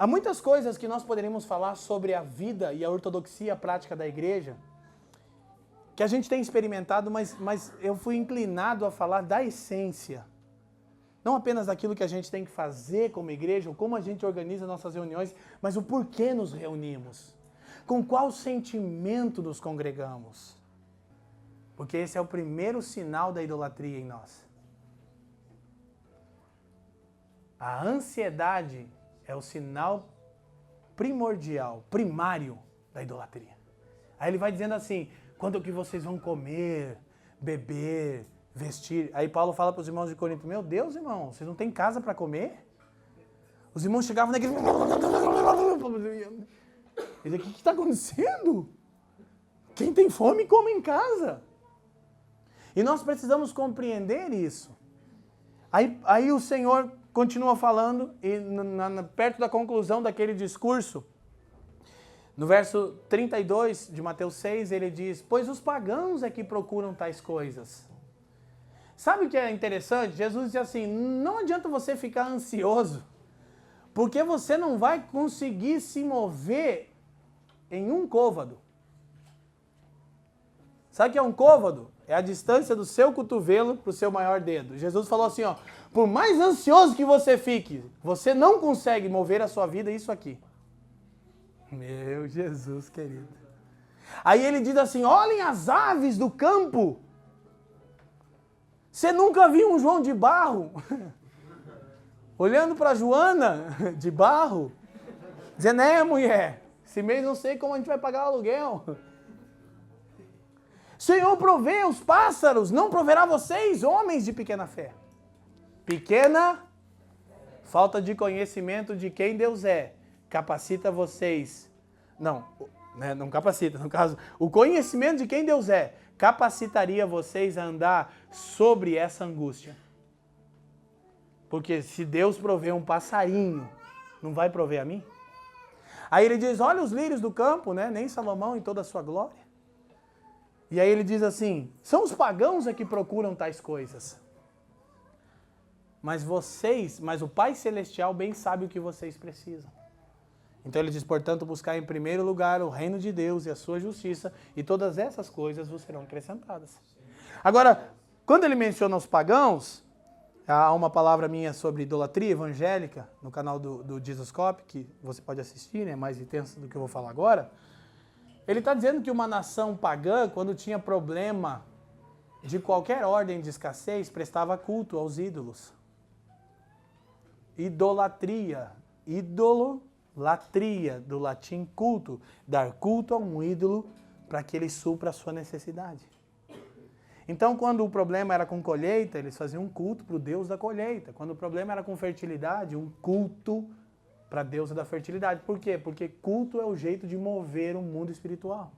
Há muitas coisas que nós poderíamos falar sobre a vida e a ortodoxia prática da igreja, que a gente tem experimentado, mas eu fui inclinado a falar da essência. Não apenas daquilo que a gente tem que fazer como igreja, ou como a gente organiza nossas reuniões, mas o porquê nos reunimos. Com qual sentimento nos congregamos. Porque esse é o primeiro sinal da idolatria em nós. A ansiedade é o sinal primordial, primário da idolatria. Aí ele vai dizendo assim, quando que vocês vão comer, beber, vestir? Aí Paulo fala para os irmãos de Corinto, meu Deus, irmão, vocês não têm casa para comer? Os irmãos chegavam na igreja... Ele diz, o que está acontecendo? Quem tem fome, come em casa. E nós precisamos compreender isso. Aí o Senhor continua falando, e perto da conclusão daquele discurso, no verso 32 de Mateus 6, ele diz, pois os pagãos é que procuram tais coisas. Sabe o que é interessante? Jesus diz assim, não adianta você ficar ansioso, porque você não vai conseguir se mover em um côvado. Sabe o que é um côvado? É a distância do seu cotovelo para o seu maior dedo. Jesus falou assim, ó, por mais ansioso que você fique, você não consegue mover a sua vida isso aqui. Meu Jesus querido. Aí ele diz assim, olhem as aves do campo. Você nunca viu um João de barro? Olhando para Joana de barro? Dizendo, mulher, esse mês não sei como a gente vai pagar o aluguel. Senhor provê os pássaros, não proverá vocês, homens de pequena fé. Pequena falta de conhecimento de quem Deus é, capacita vocês. Não capacita, no caso, o conhecimento de quem Deus é, capacitaria vocês a andar sobre essa angústia. Porque se Deus provê um passarinho, não vai prover a mim? Aí ele diz, olha os lírios do campo, né? Nem Salomão em toda a sua glória. E aí ele diz assim, são os pagãos que procuram tais coisas. Mas o Pai Celestial bem sabe o que vocês precisam. Então ele diz, portanto, buscar em primeiro lugar o reino de Deus e a sua justiça, e todas essas coisas vos serão acrescentadas. Agora, quando ele menciona os pagãos, há uma palavra minha sobre idolatria evangélica, no canal do Jesuscope, que você pode assistir, é mais intenso do que eu vou falar agora. Ele está dizendo que uma nação pagã, quando tinha problema de qualquer ordem de escassez, prestava culto aos ídolos. Idolatria. Idolatria, do latim culto. Dar culto a um ídolo para que ele supra a sua necessidade. Então, quando o problema era com colheita, eles faziam um culto para o Deus da colheita. Quando o problema era com fertilidade, um culto para a deusa da fertilidade. Por quê? Porque culto é o jeito de mover o mundo espiritual.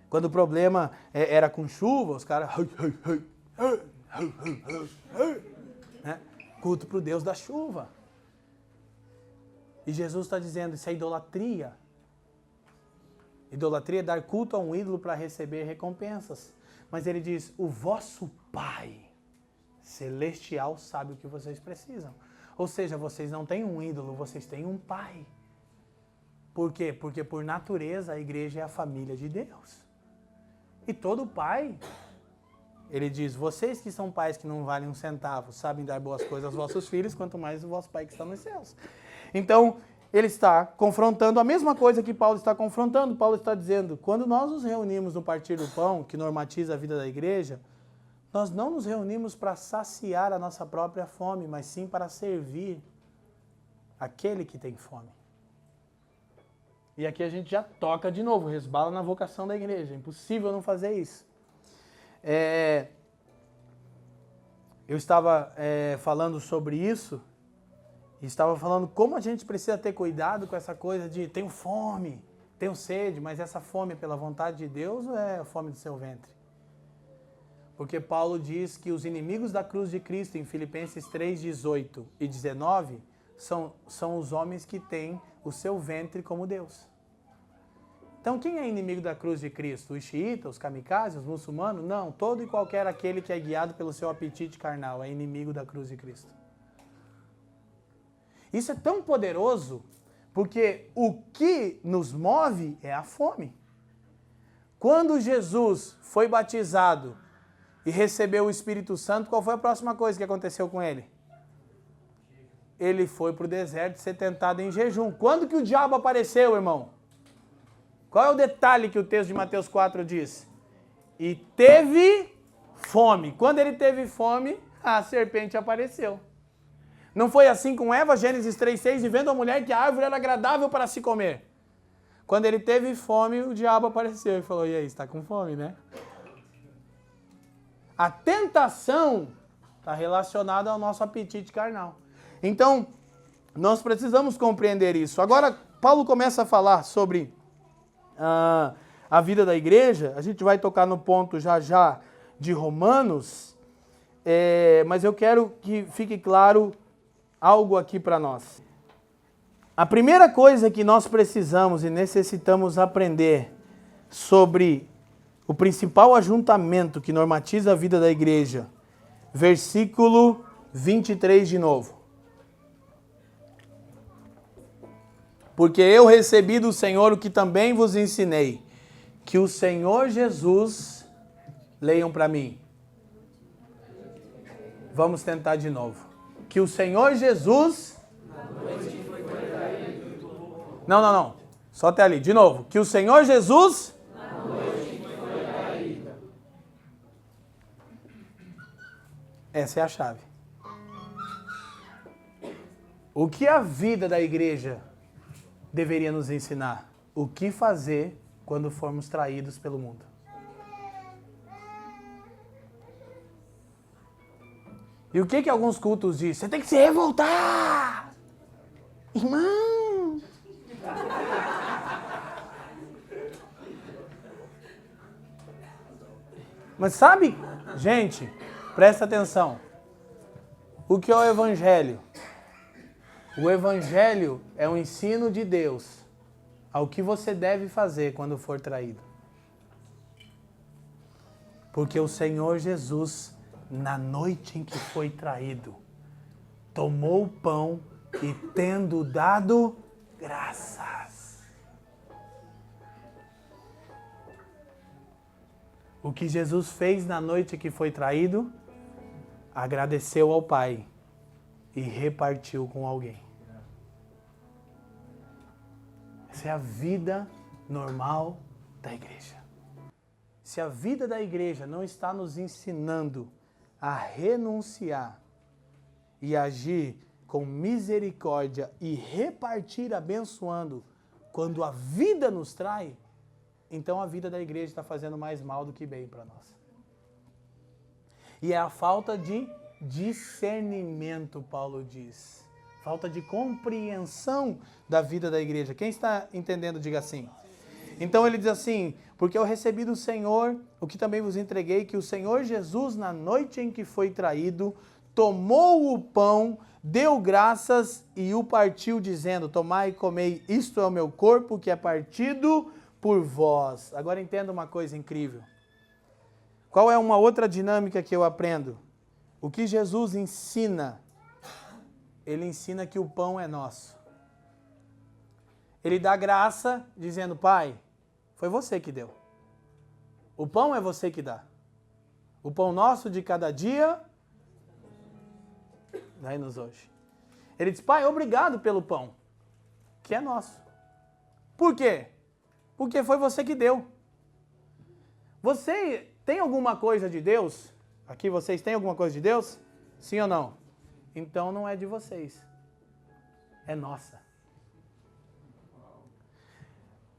Quando o problema era com chuva, os caras... né? Culto para o Deus da chuva. E Jesus está dizendo, isso é idolatria. Idolatria é dar culto a um ídolo para receber recompensas. Mas ele diz, o vosso Pai Celestial sabe o que vocês precisam. Ou seja, vocês não têm um ídolo, vocês têm um pai. Por quê? Porque por natureza a igreja é a família de Deus. E todo pai, ele diz, vocês que são pais que não valem um centavo, sabem dar boas coisas aos vossos filhos, quanto mais o vosso pai que está nos céus. Então, ele está confrontando a mesma coisa que Paulo está confrontando. Paulo está dizendo, quando nós nos reunimos no partir do pão, que normatiza a vida da igreja, nós não nos reunimos para saciar a nossa própria fome, mas sim para servir aquele que tem fome. E aqui a gente já toca de novo, resbala na vocação da igreja. É impossível não fazer isso. Eu estava falando sobre isso, e estava falando como a gente precisa ter cuidado com essa coisa de tenho fome, tenho sede, mas essa fome é pela vontade de Deus ou é a fome do seu ventre? Porque Paulo diz que os inimigos da cruz de Cristo, em Filipenses 3, 18 e 19, são os homens que têm o seu ventre como Deus. Então quem é inimigo da cruz de Cristo? Os xiitas, os kamikazes, os muçulmanos? Não, todo e qualquer aquele que é guiado pelo seu apetite carnal é inimigo da cruz de Cristo. Isso é tão poderoso porque o que nos move é a fome. Quando Jesus foi batizado e recebeu o Espírito Santo, qual foi a próxima coisa que aconteceu com ele? Ele foi para o deserto ser tentado em jejum. Quando que o diabo apareceu, irmão? Qual é o detalhe que o texto de Mateus 4 diz? E teve fome. Quando ele teve fome, a serpente apareceu. Não foi assim com Eva, Gênesis 3:6, e vendo a mulher que a árvore era agradável para se comer. Quando ele teve fome, o diabo apareceu e falou, e aí, está com fome, né? A tentação está relacionada ao nosso apetite carnal. Então, nós precisamos compreender isso. Agora, Paulo começa a falar sobre a vida da igreja. A gente vai tocar no ponto já de Romanos, mas eu quero que fique claro algo aqui para nós. A primeira coisa que nós precisamos e necessitamos aprender sobre o principal ajuntamento que normatiza a vida da igreja, versículo 23 de novo. Porque eu recebi do Senhor o que também vos ensinei, que o Senhor Jesus, leiam para mim. Vamos tentar de novo. Que o Senhor Jesus... Não. Só até ali. De novo. Que o Senhor Jesus... Essa é a chave. O que a vida da igreja deveria nos ensinar? O que fazer quando formos traídos pelo mundo? E o que alguns cultos dizem? Você tem que se revoltar! Irmão! Mas sabe, gente, presta atenção. O que é o Evangelho? O Evangelho é o ensino de Deus ao que você deve fazer quando for traído. Porque o Senhor Jesus, na noite em que foi traído, tomou o pão e, tendo dado graças. O que Jesus fez na noite que foi traído? Agradeceu ao Pai e repartiu com alguém. Essa é a vida normal da igreja. Se a vida da igreja não está nos ensinando a renunciar e agir com misericórdia e repartir abençoando quando a vida nos trai, então a vida da igreja está fazendo mais mal do que bem para nós. E é a falta de discernimento, Paulo diz. Falta de compreensão da vida da igreja. Quem está entendendo, diga assim. Então ele diz assim, porque eu recebi do Senhor o que também vos entreguei, que o Senhor Jesus, na noite em que foi traído, tomou o pão, deu graças e o partiu, dizendo, tomai e comei, isto é o meu corpo que é partido por vós. Agora entenda uma coisa incrível. Qual é uma outra dinâmica que eu aprendo? O que Jesus ensina? Ele ensina que o pão é nosso. Ele dá graça, dizendo, Pai, foi você que deu. O pão é você que dá. O pão nosso de cada dia, dai-nos hoje. Ele diz, Pai, obrigado pelo pão, que é nosso. Por quê? Porque foi você que deu. Você tem alguma coisa de Deus? Aqui vocês têm alguma coisa de Deus? Sim ou não? Então não é de vocês. É nossa.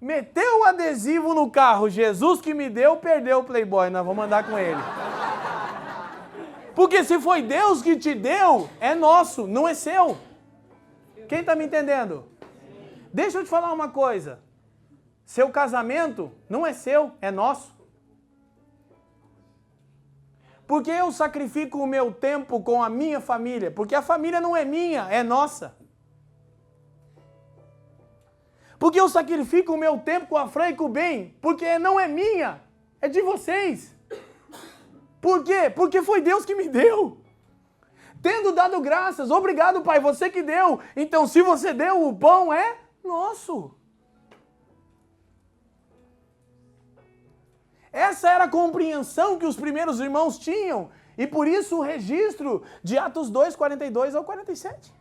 Meteu o adesivo no carro, Jesus que me deu, perdeu o Playboy, nós vamos andar com ele. Porque se foi Deus que te deu, é nosso, não é seu. Quem está me entendendo? Deixa eu te falar uma coisa. Seu casamento não é seu, é nosso. Porque eu sacrifico o meu tempo com a minha família? Porque a família não é minha, é nossa. Porque eu sacrifico o meu tempo com a Fran e com o Ben? Porque não é minha, é de vocês. Por quê? Porque foi Deus que me deu. tendo dado graças. Obrigado, Pai, você que deu. Então, se você deu, o pão é nosso. Essa era a compreensão que os primeiros irmãos tinham. E por isso o registro de Atos 2, 42 ao 47.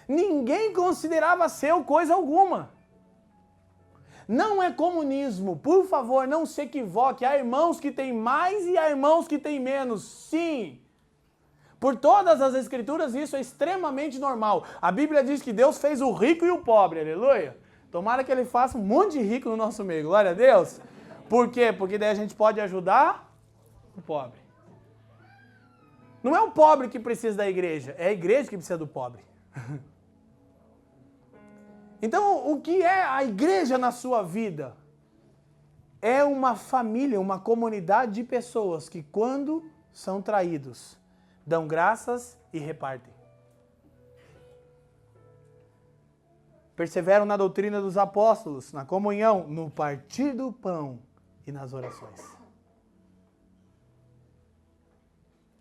Ninguém considerava seu coisa alguma. Não é comunismo. Por favor, não se equivoque. Há irmãos que têm mais e há irmãos que têm menos. Sim. Por todas as escrituras, isso é extremamente normal. A Bíblia diz que Deus fez o rico e o pobre. Aleluia. Tomara que Ele faça um monte de rico no nosso meio. Glória a Deus. Por quê? Porque daí a gente pode ajudar o pobre. Não é o pobre que precisa da igreja. É a igreja que precisa do pobre. Então, o que é a igreja na sua vida? É uma família, uma comunidade de pessoas que, quando são traídos, dão graças e repartem. Perseveram na doutrina dos apóstolos, na comunhão, no partir do pão e nas orações.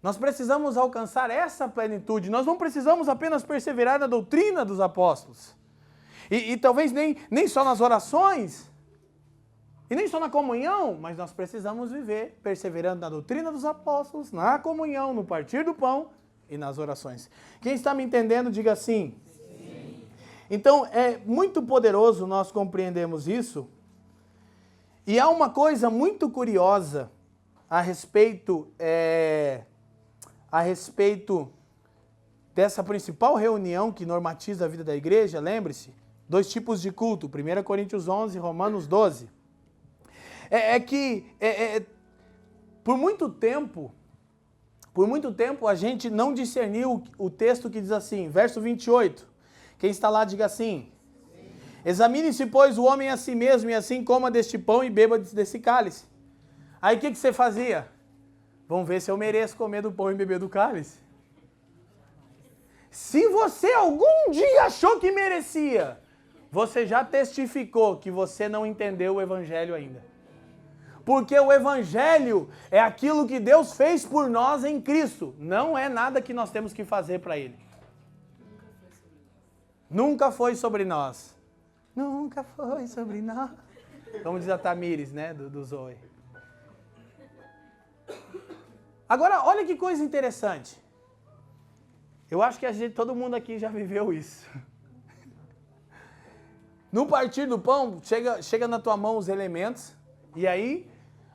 Nós precisamos alcançar essa plenitude. Nós não precisamos apenas perseverar na doutrina dos apóstolos. E talvez nem só nas orações, e nem só na comunhão, mas nós precisamos viver perseverando na doutrina dos apóstolos, na comunhão, no partir do pão e nas orações. Quem está me entendendo, diga sim. Sim. Então, é muito poderoso nós compreendermos isso. E há uma coisa muito curiosa a respeito dessa principal reunião que normatiza a vida da igreja. Lembre-se, 2 tipos de culto, 1 Coríntios 11, Romanos 12. Por muito tempo a gente não discerniu o texto que diz assim, verso 28. Quem está lá, diga assim. Examine-se, pois, o homem a si mesmo, e assim coma deste pão e beba desse cálice. Aí o que você fazia? Vamos ver se eu mereço comer do pão e beber do cálice. Se você algum dia achou que merecia, você já testificou que você não entendeu o Evangelho ainda. Porque o Evangelho é aquilo que Deus fez por nós em Cristo. Não é nada que nós temos que fazer para Ele. Nunca foi sobre nós. Nunca foi sobre nós. Como diz a Tamires, né, do Zoe. Agora, olha que coisa interessante. Eu acho que todo mundo aqui já viveu isso. No partir do pão, chega na tua mão os elementos, e aí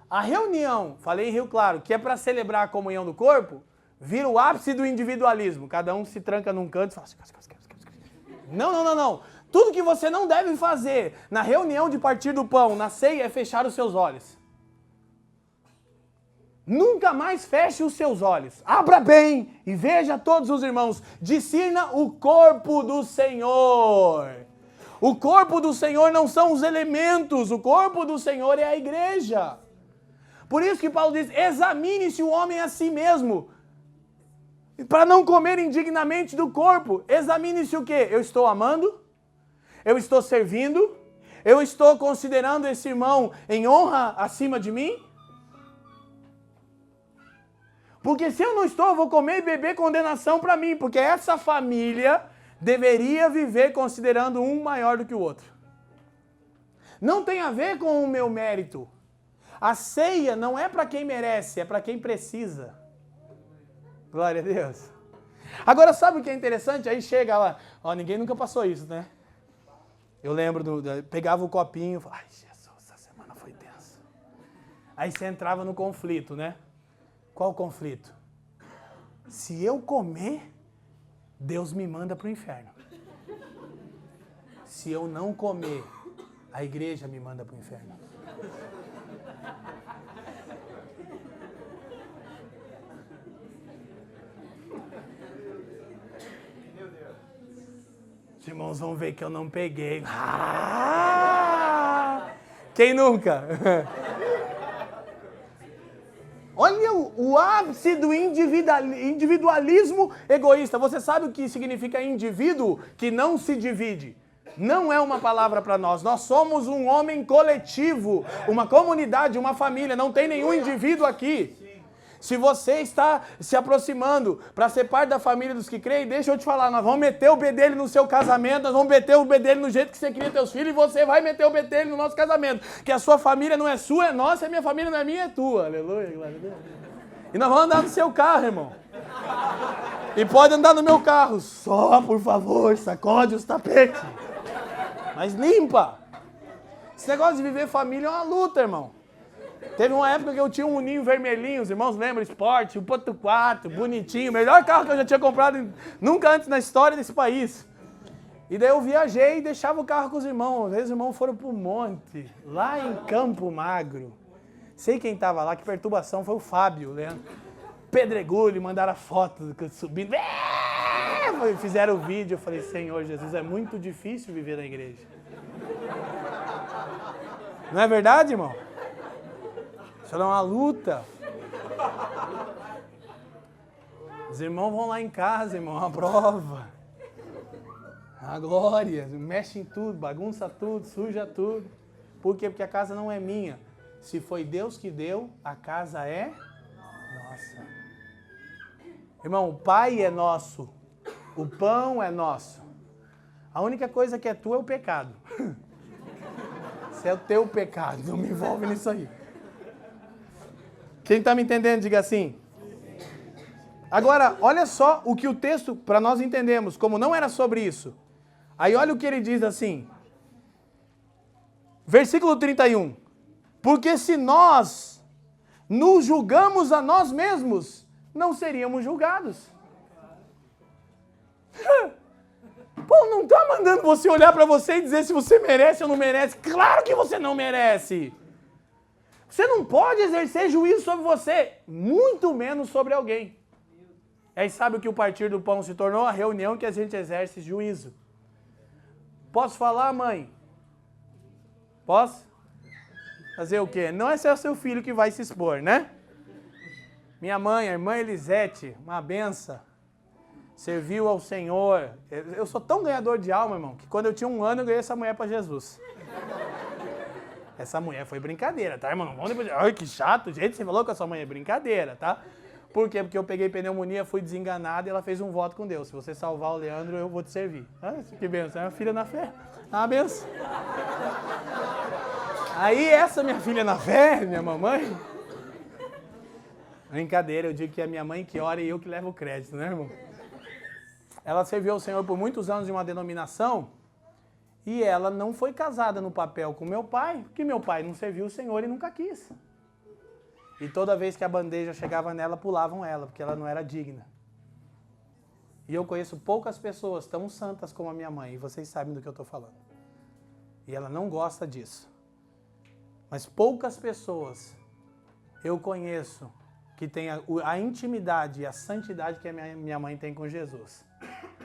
a reunião, falei em Rio Claro, que é para celebrar a comunhão do corpo, vira o ápice do individualismo. Cada um se tranca num canto e fala assim, não. Tudo que você não deve fazer na reunião de partir do pão, na ceia, é fechar os seus olhos. Nunca mais feche os seus olhos. Abra bem e veja todos os irmãos. Discirna o corpo do Senhor. O corpo do Senhor não são os elementos. O corpo do Senhor é a igreja. Por isso que Paulo diz, examine-se o homem a si mesmo. Para não comer indignamente do corpo. Examine-se o quê? Eu estou amando? Eu estou servindo? Eu estou considerando esse irmão em honra acima de mim? Porque se eu não estou, eu vou comer e beber condenação para mim. Porque essa família deveria viver considerando um maior do que o outro. Não tem a ver com o meu mérito. A ceia não é para quem merece, é para quem precisa. Glória a Deus. Agora, sabe o que é interessante? Aí chega lá, ninguém nunca passou isso, né? Eu lembro, pegava o copinho, ai Jesus, essa semana foi tensa. Aí você entrava no conflito, né? Qual conflito? Se eu comer, Deus me manda para o inferno. Se eu não comer, a igreja me manda para o inferno. Os irmãos vão ver que eu não peguei. Quem nunca? Olha o ápice do individualismo egoísta. Você sabe o que significa indivíduo? Que não se divide. Não é uma palavra para nós. Nós somos um homem coletivo, uma comunidade, uma família. Não tem nenhum indivíduo aqui. Se você está se aproximando para ser parte da família dos que creem, deixa eu te falar, nós vamos meter o bedelho no seu casamento, nós vamos meter o bedelho no jeito que você cria teus filhos e você vai meter o bedelho no nosso casamento. Que a sua família não é sua, é nossa, e a minha família não é minha, é tua. Aleluia, glória a Deus. E nós vamos andar no seu carro, irmão. E pode andar no meu carro. Só, por favor, sacode os tapetes. Mas limpa. Esse negócio de viver família é uma luta, irmão. Teve uma época que eu tinha um Uninho vermelhinho, os irmãos lembram? Esporte, 1.4, bonitinho. Melhor carro que eu já tinha comprado nunca antes na história desse país. E daí eu viajei e deixava o carro com os irmãos. Às vezes os irmãos foram pro monte, lá em Campo Magro. Sei quem tava lá, que perturbação, foi o Fábio, né? Pedregulho, mandaram a foto subindo. Fizeram o vídeo, eu falei, Senhor Jesus, é muito difícil viver na igreja. Não é verdade, irmão? Isso é uma luta. Os irmãos vão lá em casa, irmão, uma prova. A glória, mexe em tudo, bagunça tudo, suja tudo. Por quê? Porque a casa não é minha. Se foi Deus que deu, a casa é nossa. Irmão, o pai é nosso. O pão é nosso. A única coisa que é tua é o pecado. Isso é o teu pecado, não me envolve nisso aí. Quem está me entendendo, diga assim. Agora, olha só o que o texto, para nós entendermos, como não era sobre isso. Aí olha o que ele diz assim. Versículo 31. Porque se nós nos julgamos a nós mesmos, não seríamos julgados. Pô, não está mandando você olhar para você e dizer se você merece ou não merece. Claro que você não merece. Você não pode exercer juízo sobre você, muito menos sobre alguém. E aí sabe o que o partir do pão se tornou? A reunião que a gente exerce juízo. Posso falar, mãe? Posso? Fazer o quê? Não é só seu filho que vai se expor, né? Minha mãe, a irmã Elisete, uma benção, serviu ao Senhor. Eu sou tão ganhador de alma, irmão, que quando eu tinha 1 ano eu ganhei essa mulher para Jesus. Essa mulher foi brincadeira, tá, irmão? Vamos depois... Ai, que chato, gente, você falou que a sua mãe é brincadeira, tá? Por quê? Porque eu peguei pneumonia, fui desenganado e ela fez um voto com Deus. Se você salvar o Leandro, eu vou te servir. Ah, que benção, é uma filha na fé. É uma benção. Aí essa minha filha na fé, minha mamãe... Brincadeira, eu digo que é a minha mãe que ora e eu que levo o crédito, né, irmão? Ela serviu ao Senhor por muitos anos em uma denominação e ela não foi casada no papel com meu pai, porque meu pai não serviu o Senhor e nunca quis. E toda vez que a bandeja chegava nela, pulavam ela, porque ela não era digna. E eu conheço poucas pessoas tão santas como a minha mãe, e vocês sabem do que eu estou falando. E ela não gosta disso. Mas poucas pessoas eu conheço que tem a intimidade e a santidade que a minha mãe tem com Jesus.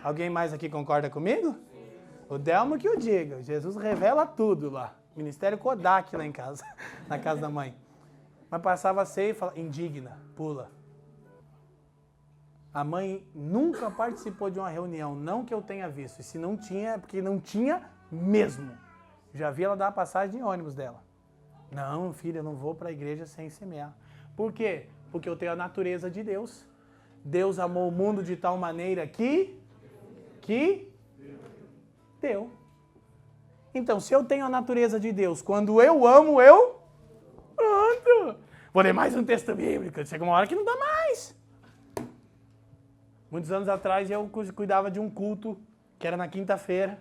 Alguém mais aqui concorda comigo? O Delmo que o diga. Jesus revela tudo lá. Ministério Kodak lá em casa, na casa da mãe. Mas passava a ceia e falava, indigna, pula. A mãe nunca participou de uma reunião, não que eu tenha visto. E se não tinha, é porque não tinha mesmo. Já vi ela dar a passagem de ônibus dela. Não, filha, eu não vou para a igreja sem semear. Por quê? Porque eu tenho a natureza de Deus. Deus amou o mundo de tal maneira que deu. Então, se eu tenho a natureza de Deus, quando eu amo, eu pronto. Vou ler mais um texto bíblico. Chega uma hora que não dá mais. Muitos anos atrás eu cuidava de um culto que era na quinta-feira.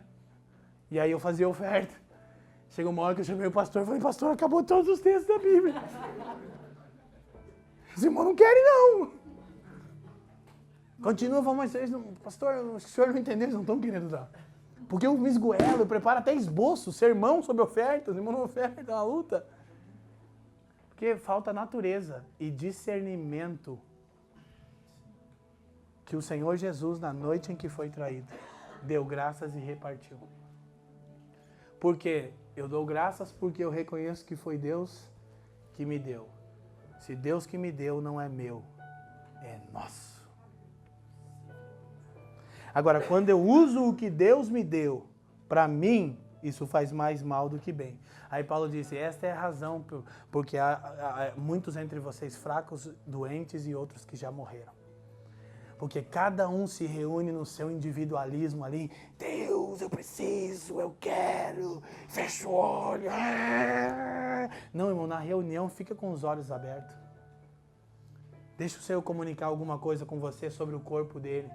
E aí eu fazia oferta. Chegou uma hora que eu chamei o pastor e falei, pastor, acabou todos os textos da Bíblia. Os irmãos não querem, não. Continua falando, mas vocês não, pastor, o senhor não entendeu, eles não estão querendo dar. Porque eu me esgoelo, eu preparo até esboço, sermão sobre oferta, os irmãos não ofertam, é uma luta. Porque falta natureza e discernimento que o Senhor Jesus, na noite em que foi traído, deu graças e repartiu. Por quê? Eu dou graças porque eu reconheço que foi Deus que me deu. Se Deus que me deu não é meu, é nosso. Agora, quando eu uso o que Deus me deu para mim isso faz mais mal do que bem. Aí Paulo disse, esta é a razão, porque há muitos entre vocês fracos, doentes e outros que já morreram. Porque cada um se reúne no seu individualismo ali. Deus, eu preciso, eu quero, fecha o olho. Não, irmão, na reunião fica com os olhos abertos. Deixa o Senhor comunicar alguma coisa com você sobre o corpo dele.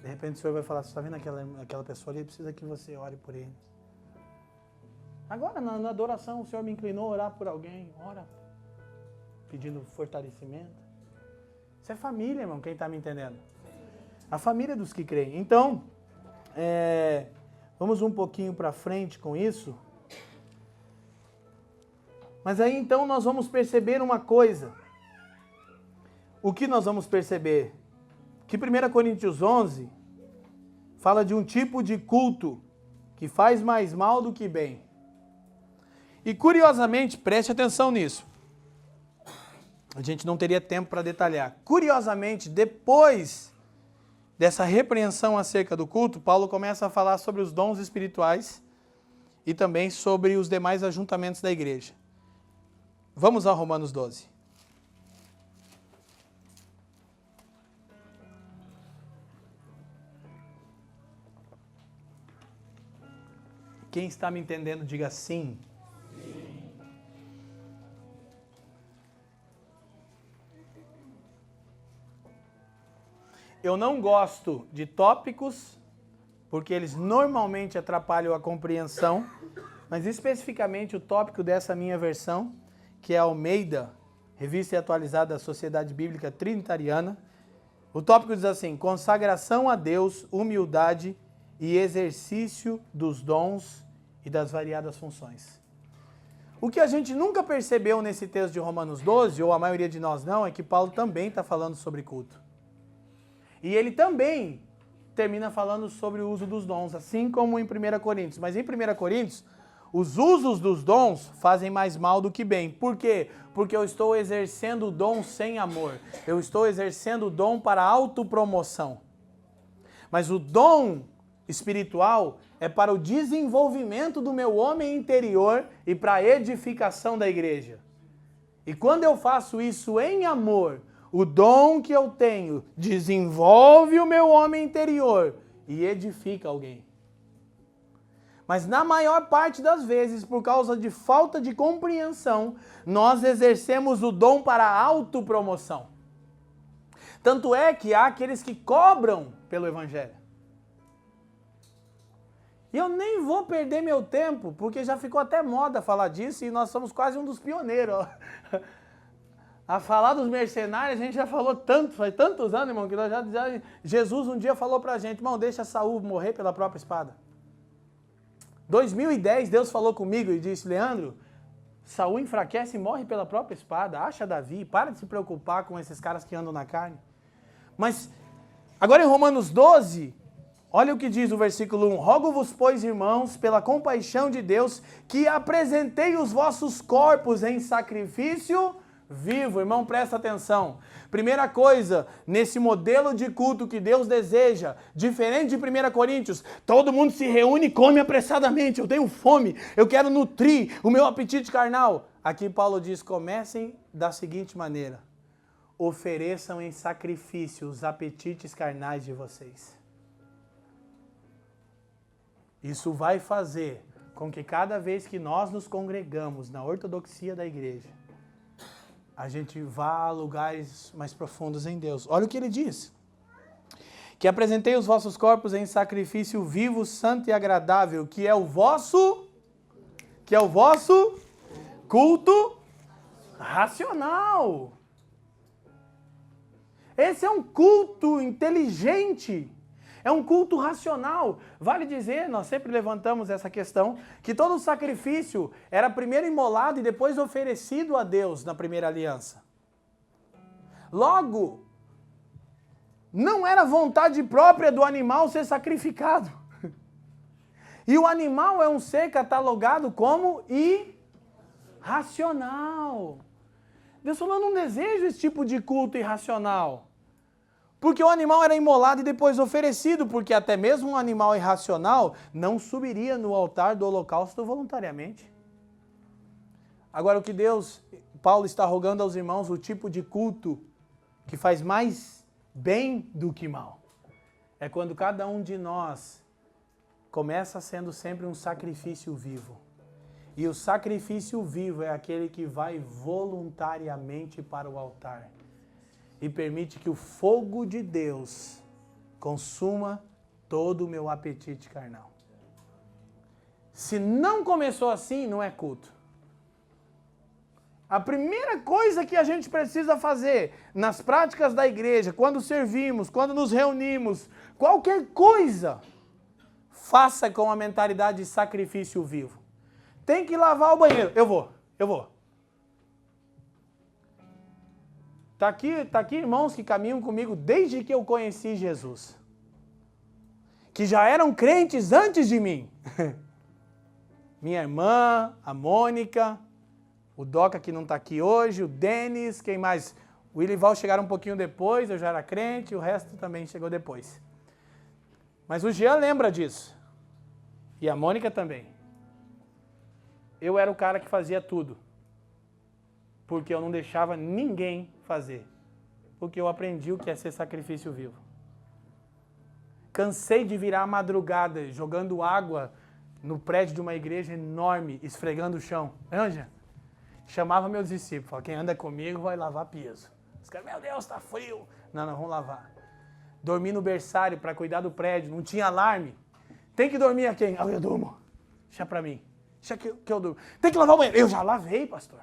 De repente o Senhor vai falar, você está vendo aquela pessoa ali? Precisa que você ore por ele. Agora, na adoração, o Senhor me inclinou a orar por alguém. Ora, pedindo fortalecimento. Isso é família, irmão, quem está me entendendo? A família dos que creem. Então, vamos um pouquinho para frente com isso. Mas aí, então, nós vamos perceber uma coisa. O que nós vamos perceber? Que 1 Coríntios 11 fala de um tipo de culto que faz mais mal do que bem. E curiosamente, preste atenção nisso. A gente não teria tempo para detalhar. Curiosamente, depois dessa repreensão acerca do culto, Paulo começa a falar sobre os dons espirituais e também sobre os demais ajuntamentos da igreja. Vamos a Romanos 12. Quem está me entendendo, diga sim. Sim. Eu não gosto de tópicos, porque eles normalmente atrapalham a compreensão, mas especificamente o tópico dessa minha versão, que é a Almeida, Revista e Atualizada da Sociedade Bíblica Trinitariana. O tópico diz assim, consagração a Deus, humildade e exercício dos dons e das variadas funções. O que a gente nunca percebeu nesse texto de Romanos 12, ou a maioria de nós não, é que Paulo também está falando sobre culto. E ele também termina falando sobre o uso dos dons, assim como em 1 Coríntios. Mas em 1 Coríntios, os usos dos dons fazem mais mal do que bem. Por quê? Porque eu estou exercendo o dom sem amor. Eu estou exercendo o dom para autopromoção. Mas o dom espiritual é para o desenvolvimento do meu homem interior e para a edificação da igreja. E quando eu faço isso em amor, o dom que eu tenho desenvolve o meu homem interior e edifica alguém. Mas na maior parte das vezes, por causa de falta de compreensão, nós exercemos o dom para a autopromoção. Tanto é que há aqueles que cobram pelo evangelho. E eu nem vou perder meu tempo, porque já ficou até moda falar disso e nós somos quase um dos pioneiros. A falar dos mercenários, a gente já falou tanto, faz tantos anos, irmão, que nós já Jesus um dia falou pra gente, irmão, deixa Saul morrer pela própria espada. 2010, Deus falou comigo e disse, Leandro, Saul enfraquece e morre pela própria espada, acha Davi, para de se preocupar com esses caras que andam na carne. Mas, agora em Romanos 12... olha o que diz o versículo 1. Rogo-vos, pois, irmãos, pela compaixão de Deus, que apresentei os vossos corpos em sacrifício vivo. Irmão, presta atenção. Primeira coisa, nesse modelo de culto que Deus deseja, diferente de 1 Coríntios, todo mundo se reúne e come apressadamente. Eu tenho fome, eu quero nutrir o meu apetite carnal. Aqui Paulo diz, comecem da seguinte maneira. Ofereçam em sacrifício os apetites carnais de vocês. Isso vai fazer com que cada vez que nós nos congregamos na ortodoxia da igreja, a gente vá a lugares mais profundos em Deus. Olha o que ele diz. Que apresentei os vossos corpos em sacrifício vivo, santo e agradável, que é o vosso culto racional. Esse é um culto inteligente. É um culto racional. Vale dizer, nós sempre levantamos essa questão, que todo sacrifício era primeiro imolado e depois oferecido a Deus na primeira aliança. Logo, não era vontade própria do animal ser sacrificado. E o animal é um ser catalogado como irracional. Deus falou, eu não desejo esse tipo de culto irracional. Porque o animal era imolado e depois oferecido, porque até mesmo um animal irracional não subiria no altar do holocausto voluntariamente. Agora, o que Paulo está rogando aos irmãos, o tipo de culto que faz mais bem do que mal, é quando cada um de nós começa sendo sempre um sacrifício vivo. E o sacrifício vivo é aquele que vai voluntariamente para o altar e permite que o fogo de Deus consuma todo o meu apetite carnal. Se não começou assim, não é culto. A primeira coisa que a gente precisa fazer nas práticas da igreja, quando servimos, quando nos reunimos, qualquer coisa, faça com a mentalidade de sacrifício vivo. Tem que lavar o banheiro. Eu vou. Tá aqui irmãos que caminham comigo desde que eu conheci Jesus. Que já eram crentes antes de mim. Minha irmã, a Mônica, o Doca que não está aqui hoje, o Denis, quem mais? O Willy e Val chegaram um pouquinho depois, eu já era crente, o resto também chegou depois. Mas o Jean lembra disso. E a Mônica também. Eu era o cara que fazia tudo. Porque eu não deixava ninguém fazer. Porque eu aprendi o que é ser sacrifício vivo. Cansei de virar a madrugada jogando água no prédio de uma igreja enorme, esfregando o chão. Anja, chamava meus discípulos, falava, quem anda comigo vai lavar piso. Os caras, meu Deus, tá frio. Não, vamos lavar. Dormi no berçário para cuidar do prédio, não tinha alarme. Tem que dormir a quem? Eu durmo. Deixa pra mim. Deixa que eu durmo. Tem que lavar o banheiro. Eu já lavei, pastor.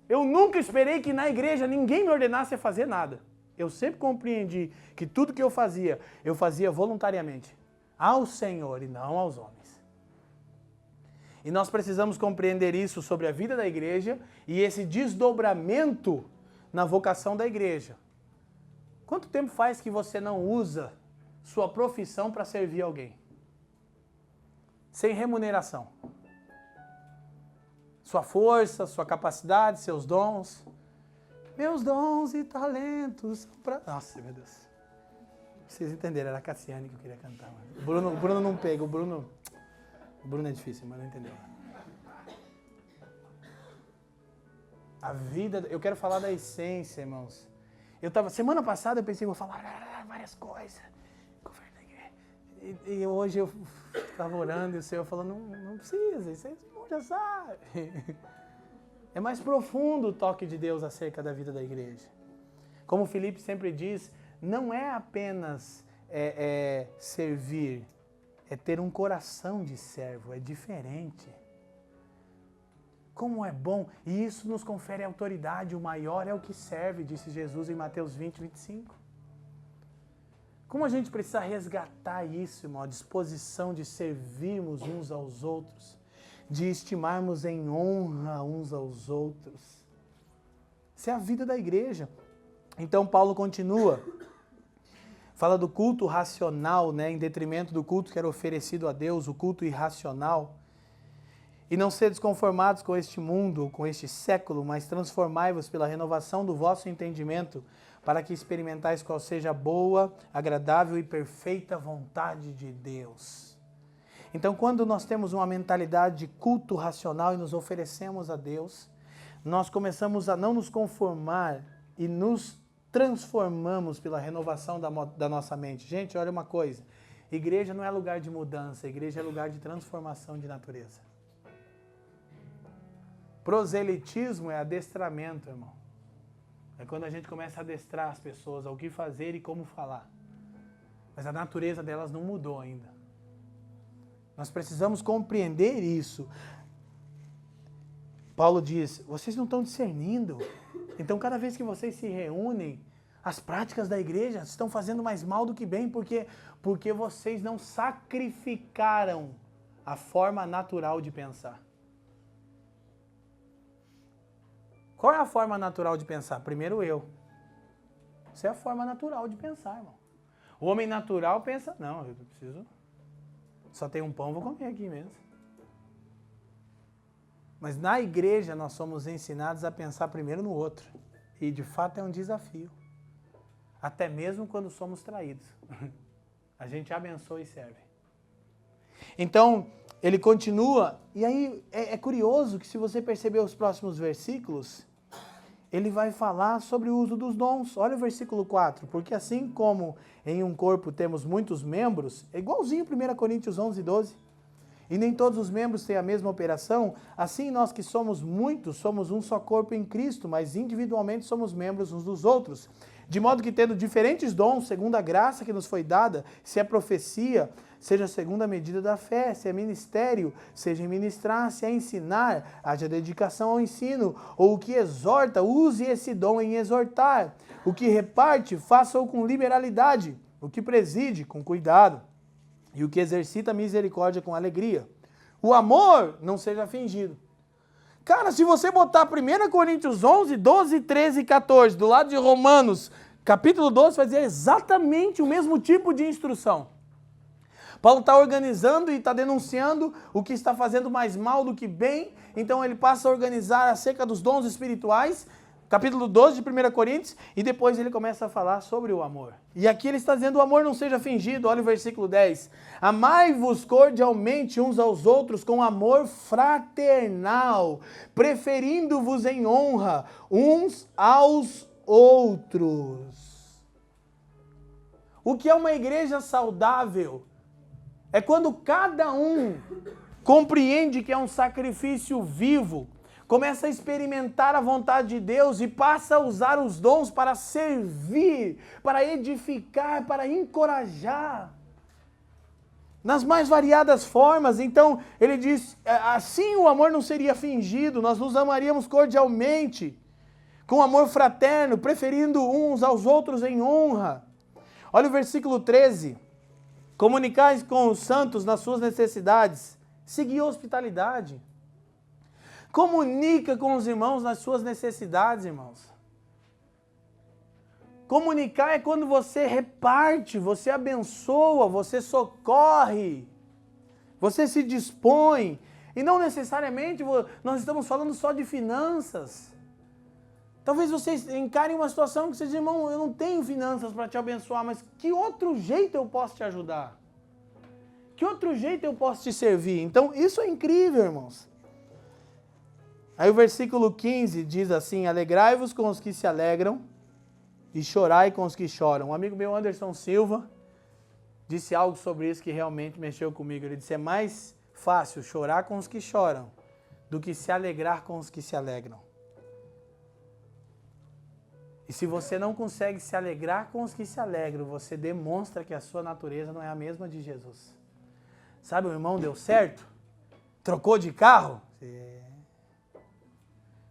Eu nunca esperei que na igreja ninguém me ordenasse a fazer nada. Eu sempre compreendi que tudo que eu fazia voluntariamente. Ao Senhor e não aos homens. E nós precisamos compreender isso sobre a vida da igreja e esse desdobramento na vocação da igreja. Quanto tempo faz que você não usa sua profissão para servir alguém? Sem remuneração. Sua força, sua capacidade, seus dons. Meus dons e talentos são para... Nossa, meu Deus. Vocês entenderam, era a Cassiane que eu queria cantar. O Bruno não pega, o Bruno é difícil, mas não entendeu. A vida... Eu quero falar da essência, irmãos. Semana passada eu pensei, vou falar várias coisas. E hoje eu estava orando e o Senhor falou, não precisa, isso aí você já sabe. É mais profundo o toque de Deus acerca da vida da igreja. Como o Felipe sempre diz, não é apenas servir, é ter um coração de servo, é diferente. Como é bom, e isso nos confere autoridade, o maior é o que serve, disse Jesus em Mateus 20, 25. Como a gente precisa resgatar isso, irmão, a disposição de servirmos uns aos outros, de estimarmos em honra uns aos outros. Isso é a vida da igreja. Então Paulo continua, fala do culto racional, né, em detrimento do culto que era oferecido a Deus, o culto irracional. E não ser desconformados com este mundo, com este século, mas transformai-vos pela renovação do vosso entendimento, para que experimentais qual seja a boa, agradável e perfeita vontade de Deus. Então, quando nós temos uma mentalidade de culto racional e nos oferecemos a Deus, nós começamos a não nos conformar e nos transformamos pela renovação da nossa mente. Gente, olha uma coisa, igreja não é lugar de mudança, igreja é lugar de transformação de natureza. Proselitismo é adestramento, irmão. É quando a gente começa a adestrar as pessoas ao que fazer e como falar. Mas a natureza delas não mudou ainda. Nós precisamos compreender isso. Paulo diz, vocês não estão discernindo. Então, cada vez que vocês se reúnem, as práticas da igreja estão fazendo mais mal do que bem, porque vocês não sacrificaram a forma natural de pensar. Qual é a forma natural de pensar? Primeiro eu. Isso é a forma natural de pensar, irmão. O homem natural pensa, não, eu preciso... Só tem um pão, vou comer aqui mesmo. Mas na igreja nós somos ensinados a pensar primeiro no outro. E de fato é um desafio. até mesmo quando somos traídos. A gente abençoa e serve. Então, ele continua, e aí é curioso que se você perceber os próximos versículos, ele vai falar sobre o uso dos dons. Olha o versículo 4. Porque assim como em um corpo temos muitos membros, é igualzinho 1 Coríntios 11, 12. E nem todos os membros têm a mesma operação, assim nós que somos muitos, somos um só corpo em Cristo, mas individualmente somos membros uns dos outros. De modo que tendo diferentes dons, segundo a graça que nos foi dada, se é profecia, seja segundo a medida da fé, se é ministério, seja em ministrar, se é ensinar, haja dedicação ao ensino, ou o que exorta, use esse dom em exortar, o que reparte, faça-o com liberalidade, o que preside, com cuidado, e o que exercita a misericórdia com alegria. O amor não seja fingido. Cara, se você botar 1 Coríntios 11, 12, 13 e 14 do lado de Romanos, capítulo 12, vai dizer exatamente o mesmo tipo de instrução. Paulo está organizando e está denunciando o que está fazendo mais mal do que bem, então ele passa a organizar acerca dos dons espirituais, capítulo 12 de 1 Coríntios, e depois ele começa a falar sobre o amor. E aqui ele está dizendo: o amor não seja fingido, olha o versículo 10. Amai-vos cordialmente uns aos outros com amor fraternal, preferindo-vos em honra uns aos outros. O que é uma igreja saudável? É quando cada um compreende que é um sacrifício vivo, começa a experimentar a vontade de Deus e passa a usar os dons para servir, para edificar, para encorajar. Nas mais variadas formas. Então, ele diz, assim o amor não seria fingido, nós nos amaríamos cordialmente, com amor fraterno, preferindo uns aos outros em honra. Olha o versículo 13. Comunicais com os santos nas suas necessidades, segui a hospitalidade. Comunica com os irmãos nas suas necessidades, irmãos. Comunicar é quando você reparte, você abençoa, você socorre, você se dispõe. E não necessariamente nós estamos falando só de finanças. Talvez vocês encarem uma situação que vocês dizem: irmão, eu não tenho finanças para te abençoar, mas que outro jeito eu posso te ajudar? Que outro jeito eu posso te servir? Então, isso é incrível, irmãos. Aí o versículo 15 diz assim: alegrai-vos com os que se alegram e chorai com os que choram. Um amigo meu, Anderson Silva, disse algo sobre isso que realmente mexeu comigo. Ele disse: é mais fácil chorar com os que choram do que se alegrar com os que se alegram. E se você não consegue se alegrar com os que se alegram, você demonstra que a sua natureza não é a mesma de Jesus. Sabe, o irmão deu certo? Trocou de carro?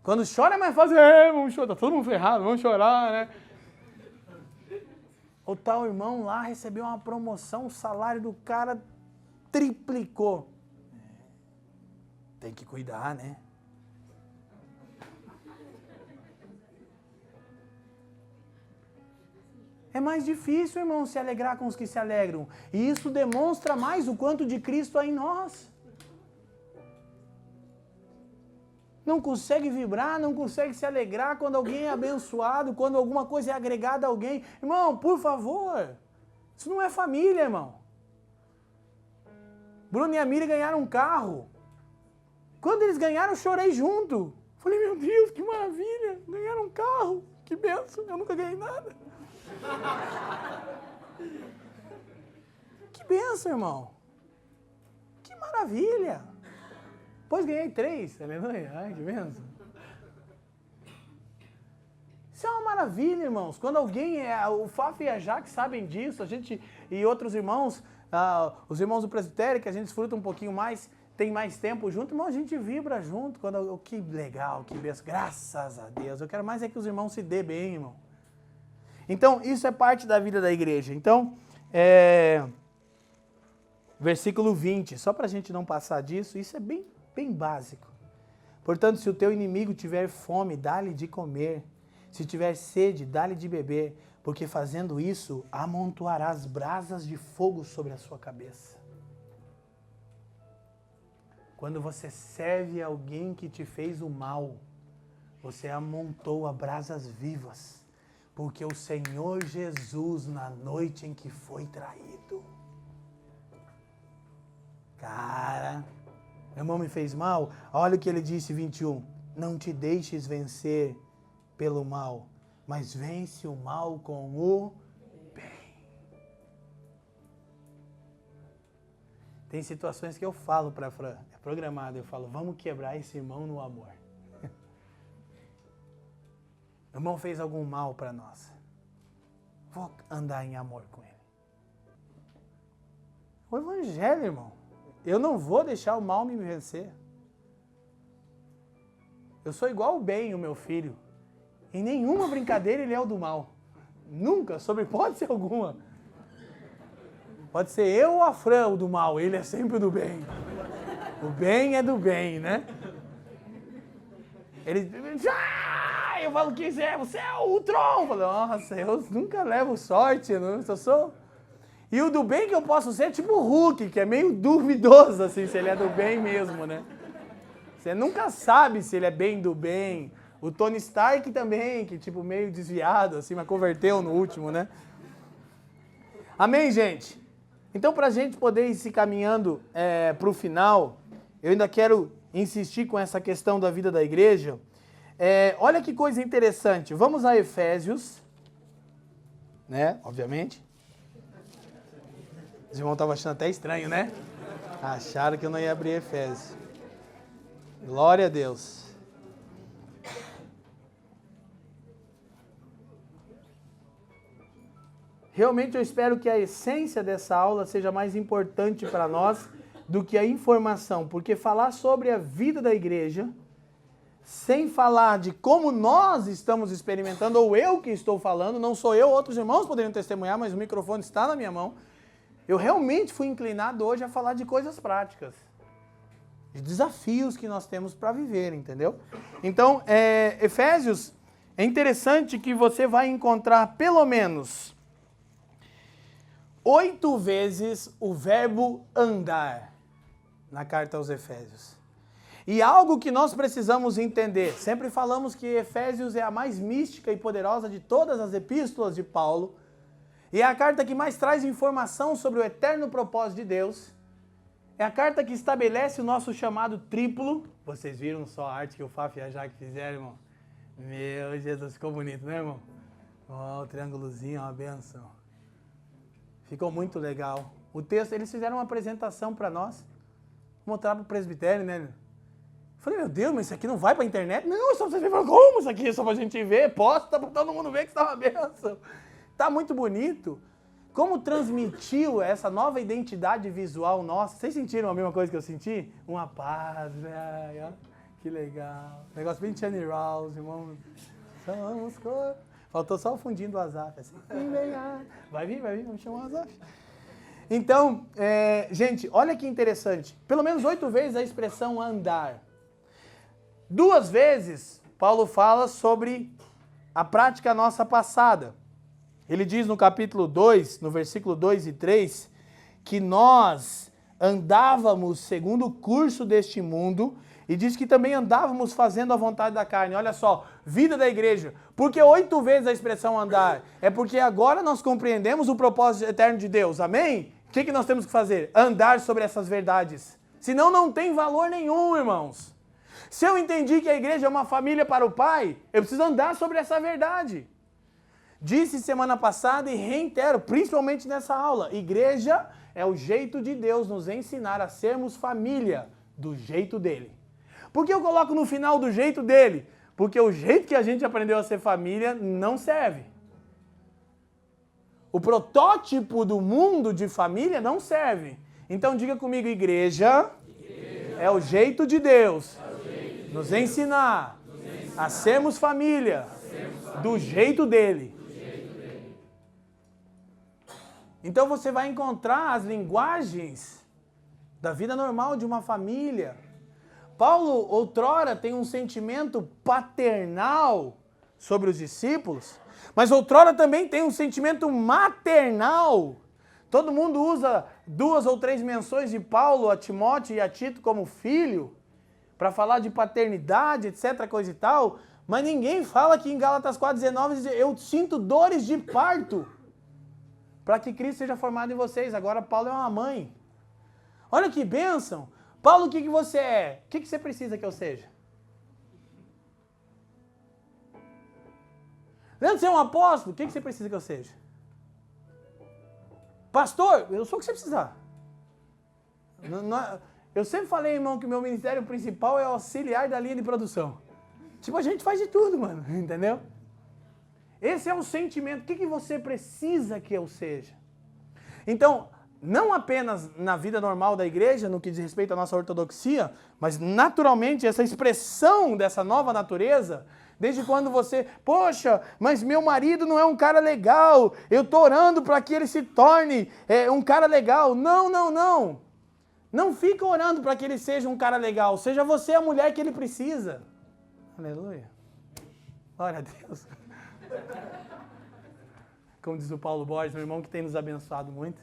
Quando chora é mais fácil, vamos chorar, tá todo mundo ferrado, vamos chorar, né? O tal irmão lá recebeu uma promoção, o salário do cara triplicou. Tem que cuidar, né? É mais difícil, irmão, se alegrar com os que se alegram. E isso demonstra mais o quanto de Cristo há em nós. Não consegue vibrar, não consegue se alegrar quando alguém é abençoado, quando alguma coisa é agregada a alguém. Irmão, por favor, isso não é família, irmão. Bruno e a Miri ganharam um carro. Quando eles ganharam, eu chorei junto. Falei: meu Deus, que maravilha, ganharam um carro, que bênção, eu nunca ganhei nada. Que bênção, irmão. Que maravilha. Depois ganhei 3, aleluia. Ai, que bênção. Isso é uma maravilha, irmãos. Quando alguém, o Faf e a Jaque sabem disso, a gente e outros irmãos, os irmãos do presbitério, que a gente desfruta um pouquinho mais, tem mais tempo junto, irmão, a gente vibra junto. Que legal, que bênção. Graças a Deus. Eu quero mais é que os irmãos se dê bem, irmão. Então, isso é parte da vida da igreja. Então, versículo 20, só para a gente não passar disso, isso é bem básico. Portanto, se o teu inimigo tiver fome, dá-lhe de comer. Se tiver sede, dá-lhe de beber, porque fazendo isso, amontoarás brasas de fogo sobre a sua cabeça. Quando você serve alguém que te fez o mal, você amontoa brasas vivas. Porque o Senhor Jesus, na noite em que foi traído. Cara, meu irmão me fez mal? Olha o que ele disse, 21. Não te deixes vencer pelo mal, mas vence o mal com o bem. Tem situações que eu falo para a Fran, é programado, eu falo, vamos quebrar esse irmão no amor. O irmão fez algum mal para nós. Vou andar em amor com ele. O evangelho, irmão. Eu não vou deixar o mal me vencer. Eu sou igual o bem, o meu filho. Em nenhuma brincadeira ele é o do mal. Nunca, sob hipótese alguma. Pode ser eu ou a Fran o do mal, ele é sempre o do bem. O bem é do bem, né? Ele... Eu falo, quem é? Você é o Tron. Eu falo, nossa, eu nunca levo sorte, eu sou... E o do bem que eu posso ser é tipo o Hulk, que é meio duvidoso, assim, se ele é do bem mesmo, né? Você nunca sabe se ele é bem do bem. O Tony Stark também, que tipo meio desviado, assim, mas converteu no último, né? Amém, gente? Então, pra gente poder ir se caminhando pro final, eu ainda quero insistir com essa questão da vida da igreja. Olha que coisa interessante. Vamos a Efésios, né? Obviamente. Os irmãos estavam achando até estranho, né? Acharam que eu não ia abrir Efésios. Glória a Deus. Realmente eu espero que a essência dessa aula seja mais importante para nós do que a informação, porque falar sobre a vida da igreja, sem falar de como nós estamos experimentando, ou eu que estou falando, não sou eu, outros irmãos poderiam testemunhar, mas o microfone está na minha mão. Eu realmente fui inclinado hoje a falar de coisas práticas, de desafios que nós temos para viver, entendeu? Então, Efésios, é interessante que você vai encontrar pelo menos 8 vezes o verbo andar na carta aos Efésios. E algo que nós precisamos entender, sempre falamos que Efésios é a mais mística e poderosa de todas as epístolas de Paulo, e é a carta que mais traz informação sobre o eterno propósito de Deus. É a carta que estabelece o nosso chamado triplo. Vocês viram só a arte que o Fábio e a Jaque fizeram, irmão? Meu Jesus, ficou bonito, né, irmão? Ó, o triângulozinho, uma benção. Ficou muito legal. O texto, eles fizeram uma apresentação para nós. Mostrar para o presbitério, né? Eu falei, meu Deus, mas isso aqui não vai para a internet? Não, só vocês falam, como isso aqui? É só para a gente ver, posta para todo mundo ver que está uma benção. Tá muito bonito. Como transmitiu essa nova identidade visual nossa? Vocês sentiram a mesma coisa que eu senti? Uma paz, velho. Que legal. Negócio bem Channy Rouse, irmão. Somos cor. Faltou só o fundinho do Azaf. Assim. Vai vir, vamos chamar o Azaf. Então, gente, olha que interessante. Pelo menos 8 vezes a expressão andar. 2 vezes, Paulo fala sobre a prática nossa passada. Ele diz no capítulo 2, no versículo 2 e 3, que nós andávamos segundo o curso deste mundo, e diz que também andávamos fazendo a vontade da carne. Olha só, vida da igreja. Por que 8 vezes a expressão andar? É porque agora nós compreendemos o propósito eterno de Deus. Amém? O que nós temos que fazer? Andar sobre essas verdades. Senão não tem valor nenhum, irmãos. Se eu entendi que a igreja é uma família para o Pai, eu preciso andar sobre essa verdade. Disse semana passada e reitero, principalmente nessa aula, igreja é o jeito de Deus nos ensinar a sermos família do jeito dele. Por que eu coloco no final do jeito dele? Porque o jeito que a gente aprendeu a ser família não serve. O protótipo do mundo de família não serve. Então diga comigo, igreja é o jeito de Deus nos ensinar a sermos família do jeito dele. Então você vai encontrar as linguagens da vida normal de uma família. Paulo, outrora, tem um sentimento paternal sobre os discípulos, mas outrora também tem um sentimento maternal. Todo mundo usa 2 ou 3 menções de Paulo a Timóteo e a Tito como filho, para falar de paternidade, etc., coisa e tal, Mas ninguém fala que em Gálatas 4,19 diz, eu sinto dores de parto para que Cristo seja formado em vocês. Agora Paulo é uma mãe. Olha que bênção. Paulo, o que você é? O que você precisa que eu seja? Leandro, você é um apóstolo? O que você precisa que eu seja? Pastor, eu sou o que você precisar. Eu sempre falei, irmão, que o meu ministério principal é auxiliar da linha de produção. Tipo, a gente faz de tudo, mano, entendeu? Esse é o sentimento. O que você precisa que eu seja? Então, não apenas na vida normal da igreja, no que diz respeito à nossa ortodoxia, mas naturalmente essa expressão dessa nova natureza, desde quando você, poxa, mas meu marido não é um cara legal, eu estou orando para que ele se torne um cara legal. Não. Não fica orando para que ele seja um cara legal, seja você a mulher que ele precisa. Aleluia. Glória a Deus. Como diz o Paulo Borges, meu irmão que tem nos abençoado muito.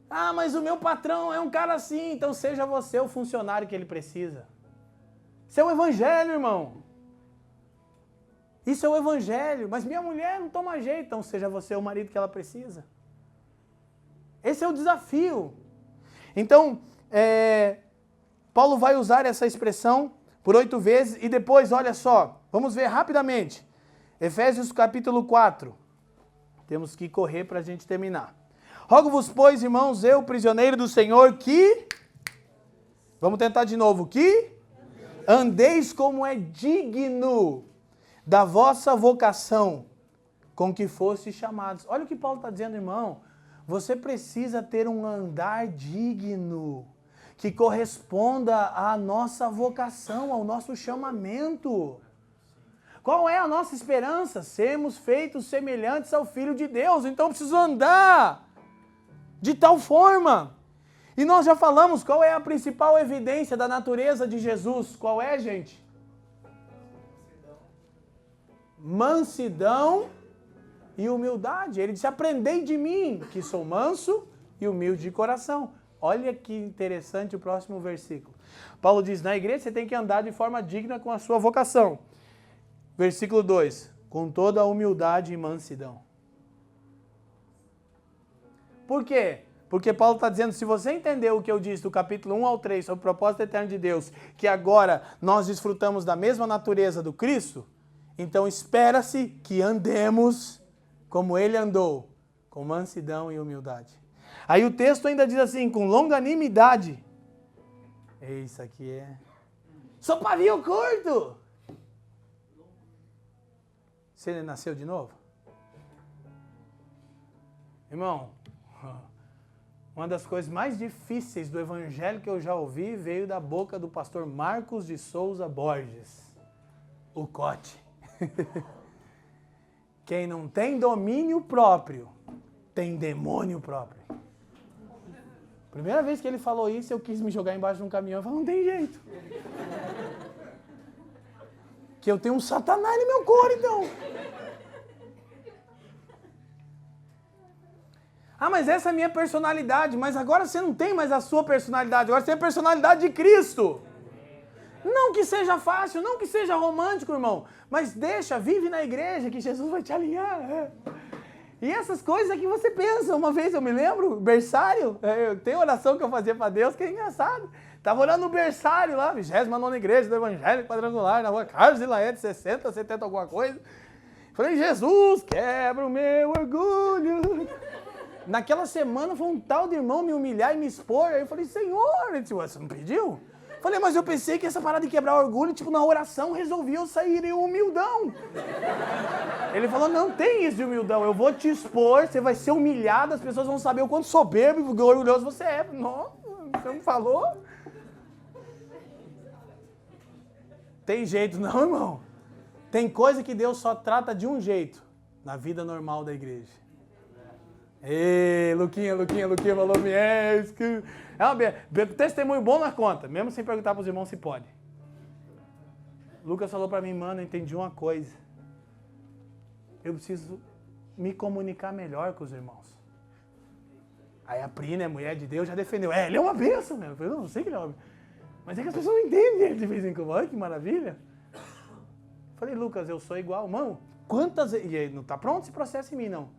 Ah, mas o meu patrão é um cara assim, então seja você o funcionário que ele precisa. Isso é o evangelho, irmão. Isso é o evangelho. Mas minha mulher não toma jeito, então seja você o marido que ela precisa. Esse é o desafio. Então, Paulo vai usar essa expressão por 8 vezes e depois, olha só, vamos ver rapidamente. Efésios capítulo 4. Temos que correr para a gente terminar. Rogo-vos, pois, irmãos, eu, prisioneiro do Senhor, que... Vamos tentar de novo. Que andeis como é digno da vossa vocação, com que fostes chamados. Olha o que Paulo está dizendo, irmão. Você precisa ter um andar digno, que corresponda à nossa vocação, ao nosso chamamento. Qual é a nossa esperança? Sermos feitos semelhantes ao Filho de Deus. Então eu preciso andar de tal forma. E nós já falamos qual é a principal evidência da natureza de Jesus. Qual é, gente? Mansidão e humildade. Ele disse, aprendei de mim, que sou manso e humilde de coração. Olha que interessante o próximo versículo. Paulo diz, na igreja você tem que andar de forma digna com a sua vocação. Versículo 2, com toda a humildade e mansidão. Por quê? Porque Paulo está dizendo, se você entender o que eu disse do capítulo 1 ao 3 sobre o propósito eterno de Deus, que agora nós desfrutamos da mesma natureza do Cristo, então espera-se que andemos como ele andou, com mansidão e humildade. Aí o texto ainda diz assim, com longanimidade. Isso aqui é... Sou pavio curto! Você nasceu de novo? Irmão, uma das coisas mais difíceis do evangelho que eu já ouvi veio da boca do pastor Marcos de Souza Borges. O Cote. Quem não tem domínio próprio, tem demônio próprio. Primeira vez que ele falou isso, eu quis me jogar embaixo de um caminhão. Eu falei, não tem jeito. Que eu tenho um satanás no meu corpo, então. Ah, mas essa é a minha personalidade. Mas agora você não tem mais a sua personalidade. Agora você tem a personalidade de Cristo. Não que seja fácil, não que seja romântico, irmão. Mas deixa, vive na igreja que Jesus vai te alinhar. E essas coisas é que você pensa. Uma vez eu me lembro, berçário. Tem oração que eu fazia para Deus que é engraçado. Estava orando no berçário lá, 29ª igreja do Evangelho Quadrangular, na rua Carlos de Laerte, 60, 70 alguma coisa. Falei, Jesus, quebra o meu orgulho. Naquela semana foi um tal de irmão me humilhar e me expor. Aí eu falei, Senhor, ele disse, você não pediu? Falei, mas eu pensei que essa parada de quebrar orgulho, tipo, na oração resolvia eu sair em humildão. Ele falou, não tem isso de humildão, eu vou te expor, você vai ser humilhado, as pessoas vão saber o quanto soberbo e orgulhoso você é. Não, você não falou? Tem jeito não, irmão. Tem coisa que Deus só trata de um jeito, na vida normal da igreja. Ei, Luquinha falou, testemunho bom na conta, mesmo sem perguntar para os irmãos se pode. Lucas falou para mim, mano, eu entendi uma coisa. Eu preciso me comunicar melhor com os irmãos. Aí a Pri, né, mulher de Deus, já defendeu. Ele é uma bênção, né? Eu falei, não sei que ele é uma bênção. Mas é que as pessoas não entendem ele de vez em quando. Olha que maravilha. Falei, Lucas, eu sou igual. Mano, quantas vezes... E aí, não tá pronto esse processo em mim, não.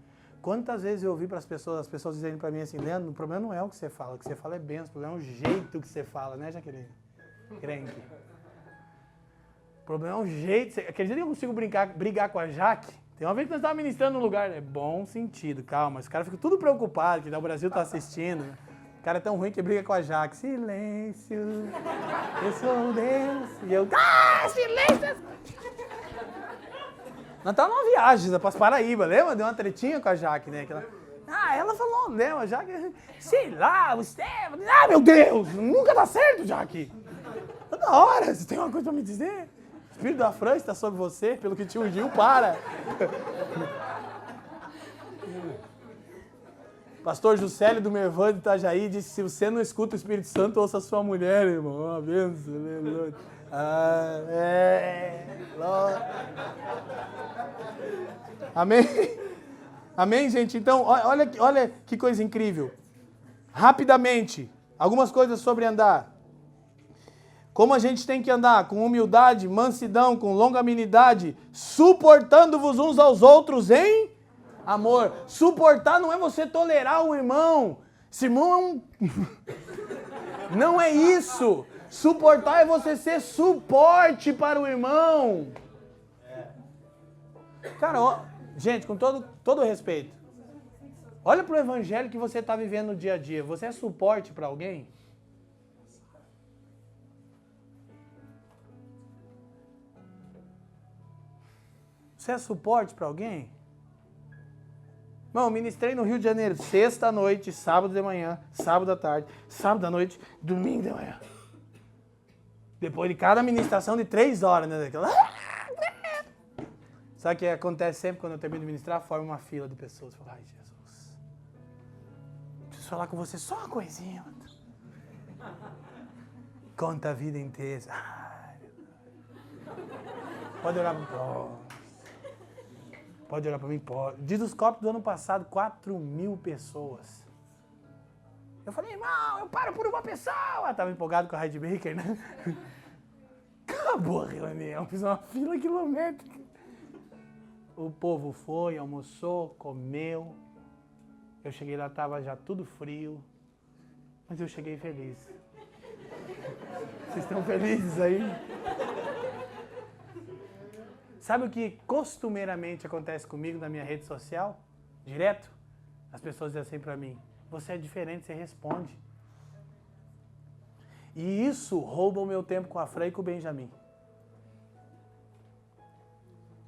Quantas vezes eu ouvi para as pessoas dizendo para mim assim, Leandro, o problema não é o que você fala é benção, o problema é o jeito que você fala, né, Jaqueline? Crente. O problema é o jeito. Acredita que eu consigo brigar com a Jaque? Tem uma vez que nós estávamos ministrando num lugar, é bom sentido, calma, os caras ficam tudo preocupados, que o Brasil está assistindo. O cara é tão ruim que briga com a Jaque. Silêncio, eu sou Deus. E eu, silêncio! Nós estávamos numa viagem para as Paraíba, lembra? Deu uma tretinha com a Jaque, né? Ela falou, né? A Jaque, sei lá, o Estevam. Meu Deus, nunca dá certo, Jaque. Toda hora, você tem uma coisa para me dizer? O Espírito da Fran está sobre você, pelo que te ungiu, para. Pastor Juscelio do Mervan de Itajaí disse, se você não escuta o Espírito Santo, ouça a sua mulher, irmão. Uma benção, aleluia. Amém? Amém, gente? Então, olha que coisa incrível. Rapidamente, algumas coisas sobre andar. Como a gente tem que andar? Com humildade, mansidão, com longanimidade, suportando-vos uns aos outros em amor. Suportar não é você tolerar o irmão. Esse irmão é um... Não é isso. Suportar é você ser suporte para o irmão. Cara, gente, com todo respeito, olha para o evangelho que você está vivendo no dia a dia. Você é suporte para alguém? Você é suporte para alguém? Não, eu ministrei no Rio de Janeiro, sexta à noite, sábado de manhã, sábado à tarde, sábado à noite, domingo de manhã. Depois de cada ministração de 3 horas, né? Sabe o que acontece sempre quando eu termino de ministrar? Forma uma fila de pessoas. Falo, ai, Jesus, preciso falar com você só uma coisinha. Conta a vida inteira. Ai, pode orar para mim? Pode orar para mim? Pode. Diz os copos do ano passado, 4.000 pessoas. Eu falei, irmão, eu paro por uma pessoa. Estava empolgado com a Heidi Baker, né? Acabou a reunião, fiz uma fila quilométrica. O povo foi, almoçou, comeu. Eu cheguei lá, estava já tudo frio. Mas eu cheguei feliz. Vocês estão felizes aí? Sabe o que costumeiramente acontece comigo na minha rede social? Direto? As pessoas dizem assim pra mim, você é diferente, você responde. E isso rouba o meu tempo com a Fran e com o Benjamin.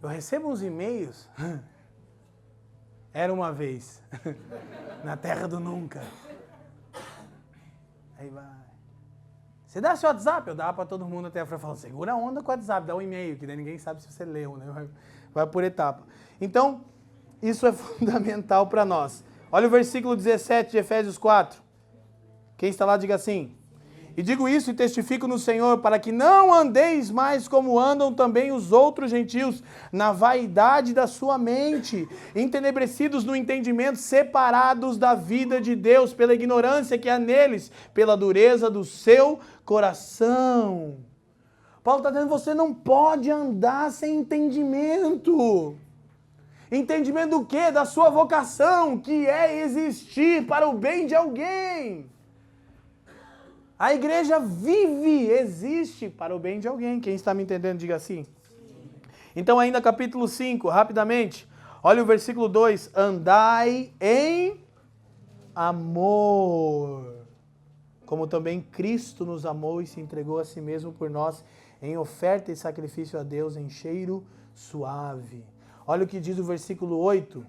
Eu recebo uns e-mails, era uma vez, na terra do nunca. Aí vai. Você dá seu WhatsApp? Eu dava para todo mundo até a Fran falou, segura a onda com o WhatsApp, dá um e-mail, que daí ninguém sabe se você leu, né? Vai por etapa. Então, isso é fundamental para nós. Olha o versículo 17 de Efésios 4. Quem está lá, diga assim. E digo isso e testifico no Senhor, para que não andeis mais como andam também os outros gentios, na vaidade da sua mente, entenebrecidos no entendimento, separados da vida de Deus, pela ignorância que há neles, pela dureza do seu coração. Paulo está dizendo, você não pode andar sem entendimento. Entendimento do quê? Da sua vocação, que é existir para o bem de alguém. A igreja vive, existe para o bem de alguém. Quem está me entendendo, diga assim. Então, ainda capítulo 5, rapidamente. Olha o versículo 2. Andai em amor, como também Cristo nos amou e se entregou a si mesmo por nós, em oferta e sacrifício a Deus em cheiro suave. Olha o que diz o versículo 8.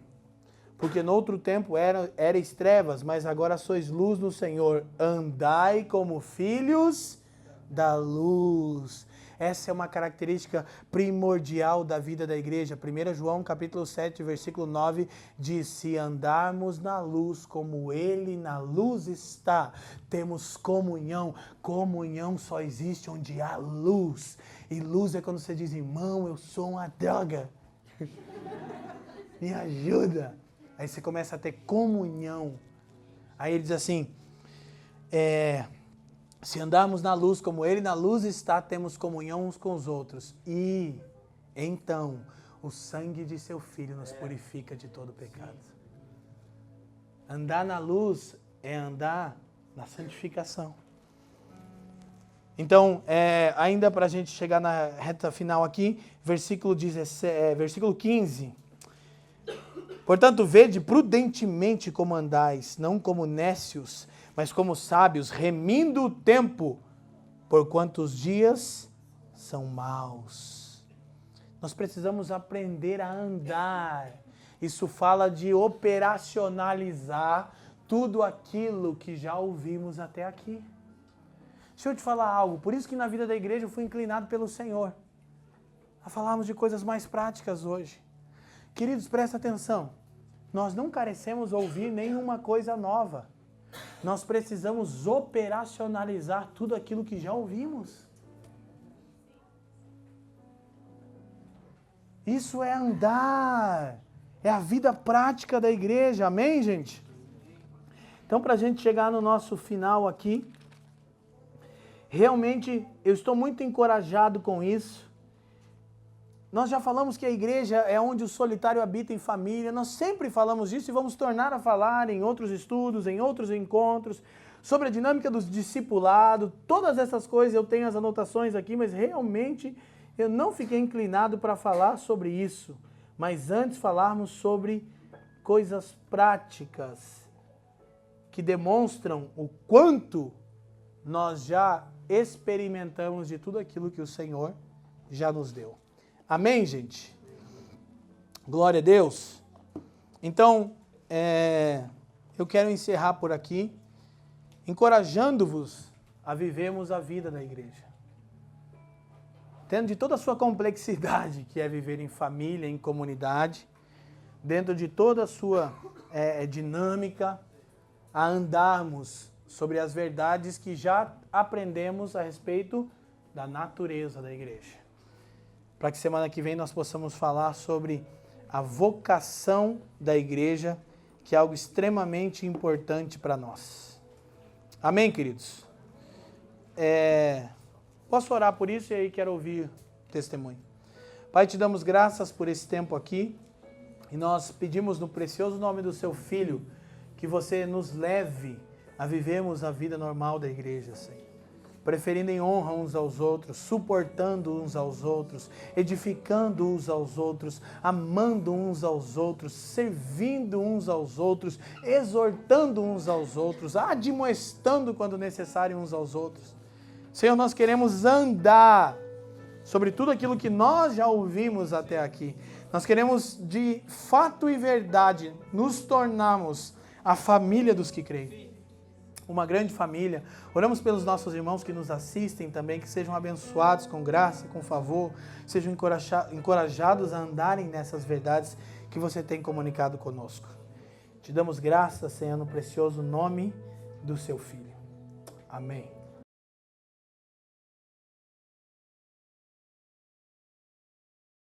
Porque noutro tempo erais trevas, mas agora sois luz no Senhor. Andai como filhos da luz. Essa é uma característica primordial da vida da igreja. 1 João capítulo 7, versículo 9, diz, se andarmos na luz como Ele na luz está, temos comunhão. Comunhão só existe onde há luz. E luz é quando você diz, irmão, eu sou uma droga. Me ajuda. Aí você começa a ter comunhão. Aí ele diz assim, se andarmos na luz como Ele na luz está, temos comunhão uns com os outros. E então o sangue de seu Filho nos purifica de todo pecado. Andar na luz é andar na santificação. Então, ainda para a gente chegar na reta final aqui, versículo 15. Portanto, vede prudentemente como andais, não como nécios, mas como sábios, remindo o tempo, porquanto os dias são maus. Nós precisamos aprender a andar. Isso fala de operacionalizar tudo aquilo que já ouvimos até aqui. Deixa eu te falar algo, por isso que na vida da igreja eu fui inclinado pelo Senhor a falarmos de coisas mais práticas hoje. Queridos, presta atenção, nós não carecemos ouvir nenhuma coisa nova. Nós precisamos operacionalizar tudo aquilo que já ouvimos. Isso é andar, é a vida prática da igreja, amém, gente? Então, para a gente chegar no nosso final aqui, realmente eu estou muito encorajado com isso. Nós já falamos que a igreja é onde o solitário habita em família, nós sempre falamos disso e vamos tornar a falar em outros estudos, em outros encontros, sobre a dinâmica do discipulado, todas essas coisas, eu tenho as anotações aqui, mas realmente eu não fiquei inclinado para falar sobre isso, mas antes falarmos sobre coisas práticas que demonstram o quanto nós já experimentamos de tudo aquilo que o Senhor já nos deu. Amém, gente? Glória a Deus. Então, eu quero encerrar por aqui, encorajando-vos a vivermos a vida da igreja. Dentro de toda a sua complexidade, que é viver em família, em comunidade, dentro de toda a sua dinâmica, a andarmos sobre as verdades que já aprendemos a respeito da natureza da igreja. Para que semana que vem nós possamos falar sobre a vocação da igreja, que é algo extremamente importante para nós. Amém, queridos? Posso orar por isso e aí quero ouvir o testemunho. Pai, te damos graças por esse tempo aqui e nós pedimos no precioso nome do seu Filho que você nos leve a vivermos a vida normal da igreja, Senhor. Preferindo em honra uns aos outros, suportando uns aos outros, edificando uns aos outros, amando uns aos outros, servindo uns aos outros, exortando uns aos outros, admoestando quando necessário uns aos outros. Senhor, nós queremos andar sobre tudo aquilo que nós já ouvimos até aqui. Nós queremos, de fato e verdade, nos tornarmos a família dos que creem. Uma grande família. Oramos pelos nossos irmãos que nos assistem também, que sejam abençoados com graça, com favor, sejam encorajados a andarem nessas verdades que você tem comunicado conosco. Te damos graças, Senhor, no precioso nome do seu Filho. Amém.